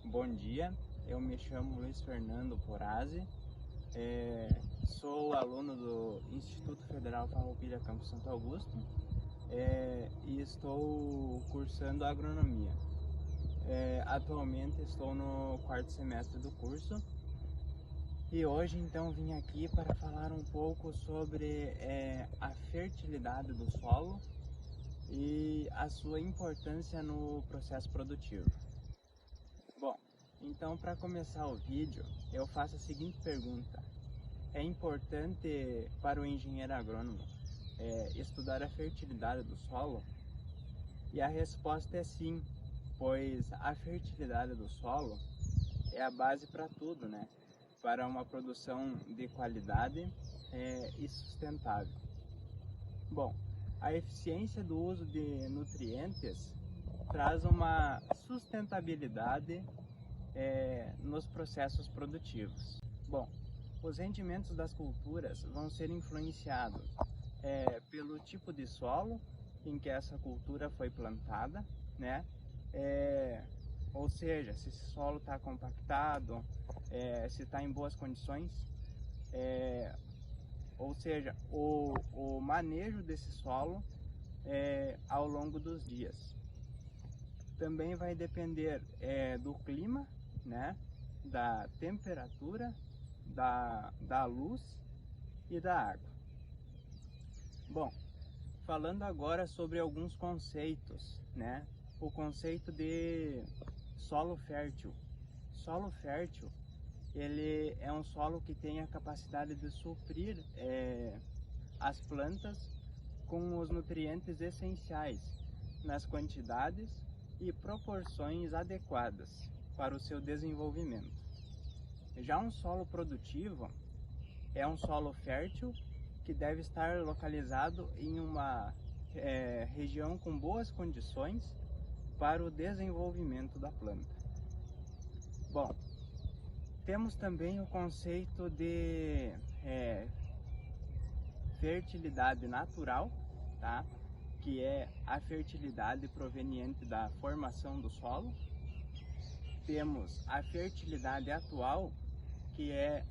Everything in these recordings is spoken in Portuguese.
Bom dia, eu me chamo Luiz Fernando Porazzi, sou aluno do Instituto Federal Farroupilha Campus Santo Augusto e estou cursando agronomia. Atualmente estou no quarto semestre do curso e hoje então vim aqui para falar um pouco sobre a fertilidade do solo e a sua importância no processo produtivo. Bom, então para começar o vídeo, eu faço a seguinte pergunta: é importante para o engenheiro agrônomo estudar a fertilidade do solo? E a resposta é sim, pois a fertilidade do solo é a base para tudo, né? Para uma produção de qualidade e sustentável. Bom, a eficiência do uso de nutrientes traz uma sustentabilidade nos processos produtivos. Bom, os rendimentos das culturas vão ser influenciados pelo tipo de solo em que essa cultura foi plantada, né? Ou seja, se esse solo está compactado, se está em boas condições, ou seja, o manejo desse solo ao longo dos dias. Também vai depender do clima, né? Da temperatura, da luz e da água. Bom, falando agora sobre alguns conceitos, né? O conceito de solo fértil. Solo fértil, ele é um solo que tem a capacidade de suprir as plantas com os nutrientes essenciais nas quantidades e proporções adequadas para o seu desenvolvimento. Já um solo produtivo é um solo fértil que deve estar localizado em uma região com boas condições para o desenvolvimento da planta. Bom, temos também o conceito de fertilidade natural, tá? Que é a fertilidade proveniente da formação do solo. Temos a fertilidade atual, que é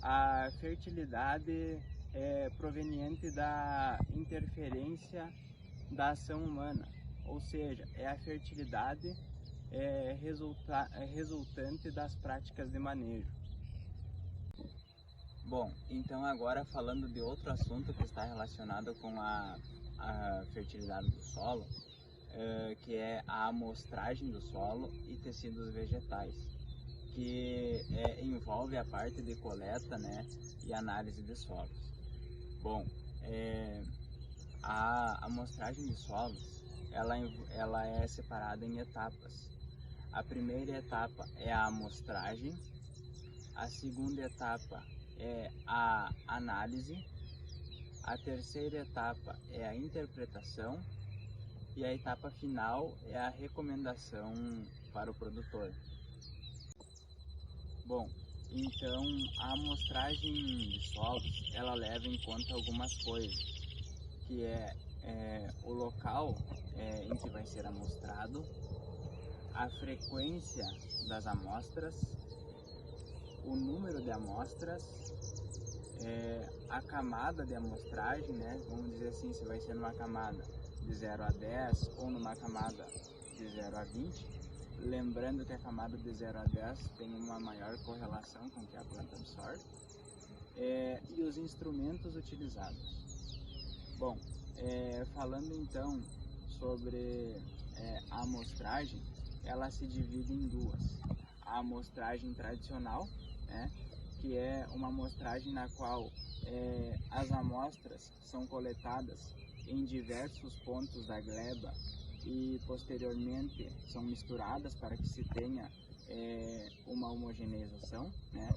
a fertilidade proveniente da interferência da ação humana, ou seja, é a fertilidade resultante das práticas de manejo. Bom, então agora falando de outro assunto que está relacionado com a fertilidade do solo, que é a amostragem do solo e tecidos vegetais, que envolve a parte de coleta, né, e análise de solos. Bom, a amostragem de solos, ela é separada em etapas. A primeira etapa é a amostragem, a segunda etapa é a análise, a terceira etapa é a interpretação e a etapa final é a recomendação para o produtor. Bom, então a amostragem de solos, ela leva em conta algumas coisas, que é o local em que vai ser amostrado, a frequência das amostras, o número de amostras, a camada de amostragem, né? Vamos dizer assim, se vai ser numa camada de 0 a 10 ou numa camada de 0 a 20. Lembrando que a camada de 0 a 10 tem uma maior correlação com o que a planta absorve. E os instrumentos utilizados. Bom, falando então sobre a amostragem, ela se divide em duas. A amostragem tradicional, né, que é uma amostragem na qual as amostras são coletadas em diversos pontos da gleba e posteriormente são misturadas para que se tenha uma homogeneização, né?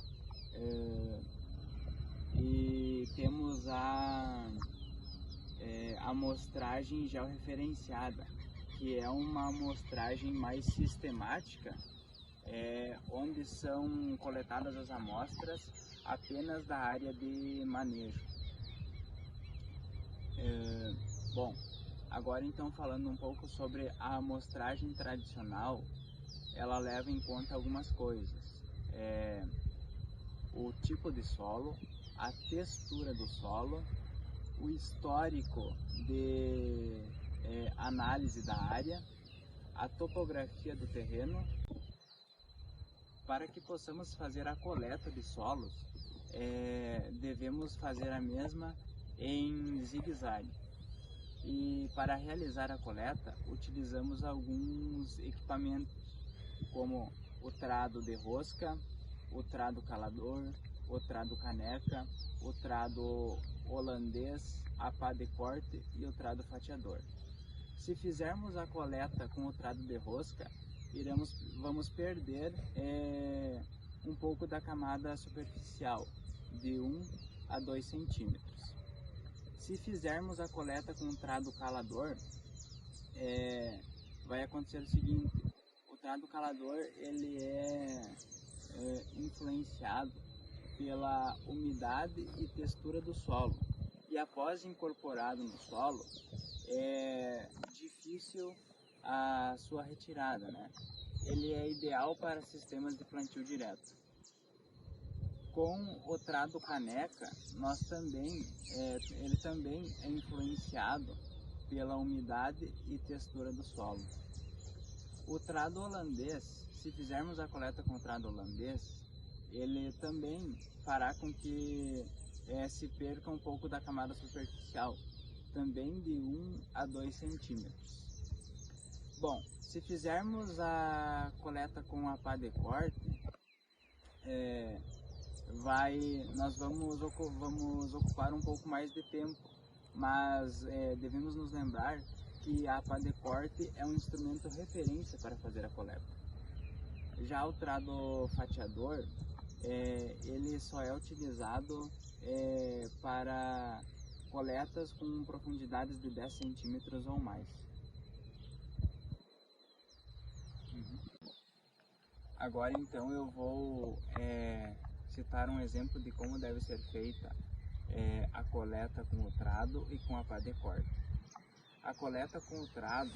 E temos a amostragem georreferenciada, que é uma amostragem mais sistemática, onde são coletadas as amostras apenas da área de manejo. Bom, agora então falando um pouco sobre a amostragem tradicional, ela leva em conta algumas coisas, o tipo de solo, a textura do solo, o histórico de análise da área, a topografia do terreno. Para que possamos fazer a coleta de solos, devemos fazer a mesma em zigue-zague. E para realizar a coleta, utilizamos alguns equipamentos, como o trado de rosca, o trado calador, o trado caneca, o trado holandês, a pá de corte e o trado fatiador. Se fizermos a coleta com o trado de rosca, vamos perder um pouco da camada superficial, de 1 a 2 centímetros. Se fizermos a coleta com o trado calador, vai acontecer o seguinte: o trado calador ele é influenciado pela umidade e textura do solo, e após incorporado no solo, é difícil a sua retirada, né? Ele é ideal para sistemas de plantio direto. Com o trado caneca, ele também é influenciado pela umidade e textura do solo. O trado holandês, se fizermos a coleta com o trado holandês, ele também fará com que se perca um pouco da camada superficial, também de 1 a 2 centímetros. Bom, se fizermos a coleta com a pá de corte, nós vamos ocupar um pouco mais de tempo, mas devemos nos lembrar que a pá de corte é um instrumento referência para fazer a coleta. Já o trado fatiador, ele só é utilizado para coletas com profundidades de 10 centímetros ou mais. Agora então eu vou citar um exemplo de como deve ser feita a coleta com o trado e com a pá de corte. A coleta com o trado,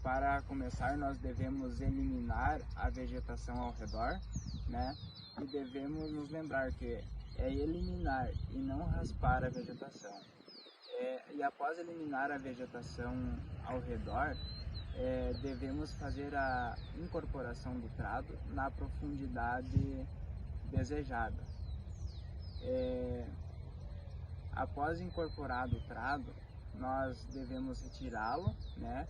para começar, nós devemos eliminar a vegetação ao redor, né? E devemos nos lembrar que é eliminar e não raspar a vegetação. E após eliminar a vegetação ao redor, devemos fazer a incorporação do trado na profundidade desejada. Após incorporado o trado, nós devemos retirá-lo, né,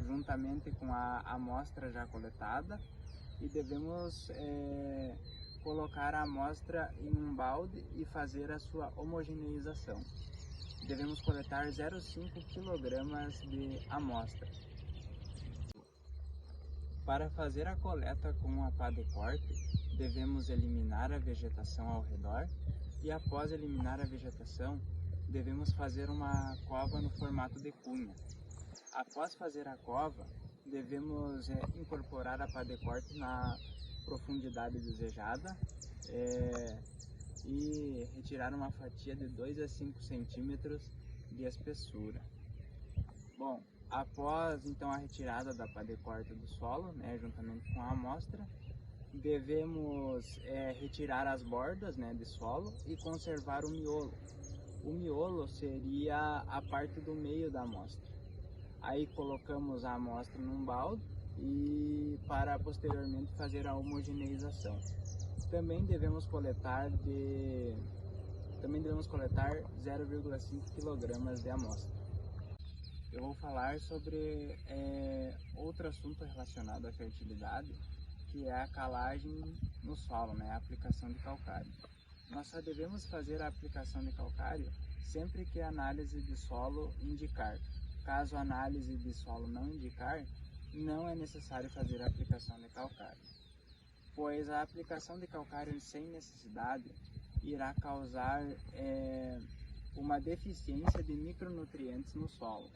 juntamente com a amostra já coletada, e devemos colocar a amostra em um balde e fazer a sua homogeneização. Devemos coletar 0,5 kg de amostra. Para fazer a coleta com a pá de corte, devemos eliminar a vegetação ao redor, e após eliminar a vegetação, devemos fazer uma cova no formato de cunha. Após fazer a cova, devemos incorporar a pá de corte na profundidade desejada e retirar uma fatia de 2 a 5 centímetros de espessura. Bom, após então a retirada da pá de corte do solo, né, juntamente com a amostra, devemos retirar as bordas, né, de solo e conservar o miolo. O miolo seria a parte do meio da amostra. Aí colocamos a amostra num balde e para posteriormente fazer a homogeneização. Também devemos coletar 0,5 kg de amostra. Eu vou falar sobre outro assunto relacionado à fertilidade, que é a calagem no solo, né, a aplicação de calcário. Nós só devemos fazer a aplicação de calcário sempre que a análise de solo indicar. Caso a análise de solo não indicar, não é necessário fazer a aplicação de calcário, pois a aplicação de calcário sem necessidade irá causar uma deficiência de micronutrientes no solo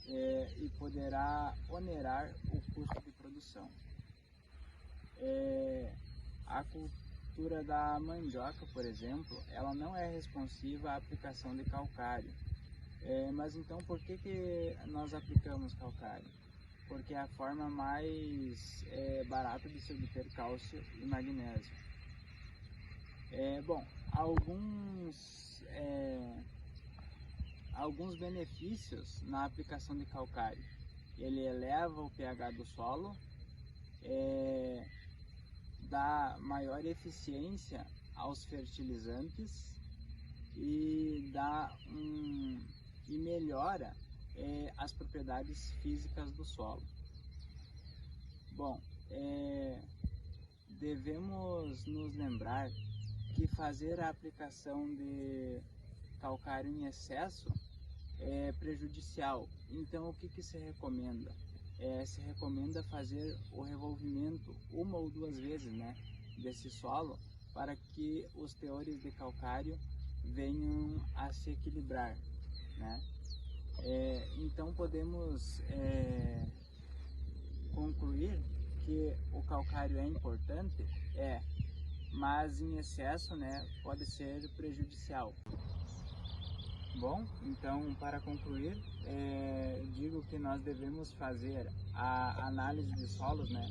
e poderá onerar o custo de produção. A cultura da mandioca, por exemplo, ela não é responsiva à aplicação de calcário. Mas então por que nós aplicamos calcário? porque é a forma mais barata de se obter cálcio e magnésio. Bom, alguns benefícios na aplicação de calcário. Ele eleva o pH do solo, dá maior eficiência aos fertilizantes e melhora as propriedades físicas do solo. Bom, devemos nos lembrar que fazer a aplicação de calcário em excesso é prejudicial. Então, o que se recomenda? Se recomenda fazer o revolvimento 1 ou 2 vezes, né, desse solo, para que os teores de calcário venham a se equilibrar, né? Então podemos concluir que o calcário é importante, mas em excesso, né, pode ser prejudicial. Bom, então para concluir, digo que nós devemos fazer a análise de solos, né,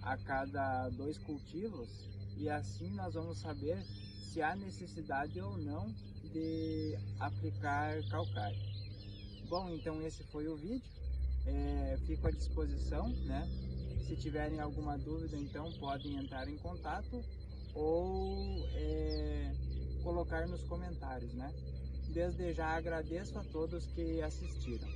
a cada 2 cultivos, e assim nós vamos saber se há necessidade ou não de aplicar calcário. Bom, então esse foi o vídeo, fico à disposição, né? Se tiverem alguma dúvida, então podem entrar em contato ou colocar nos comentários, né? Desde já agradeço a todos que assistiram.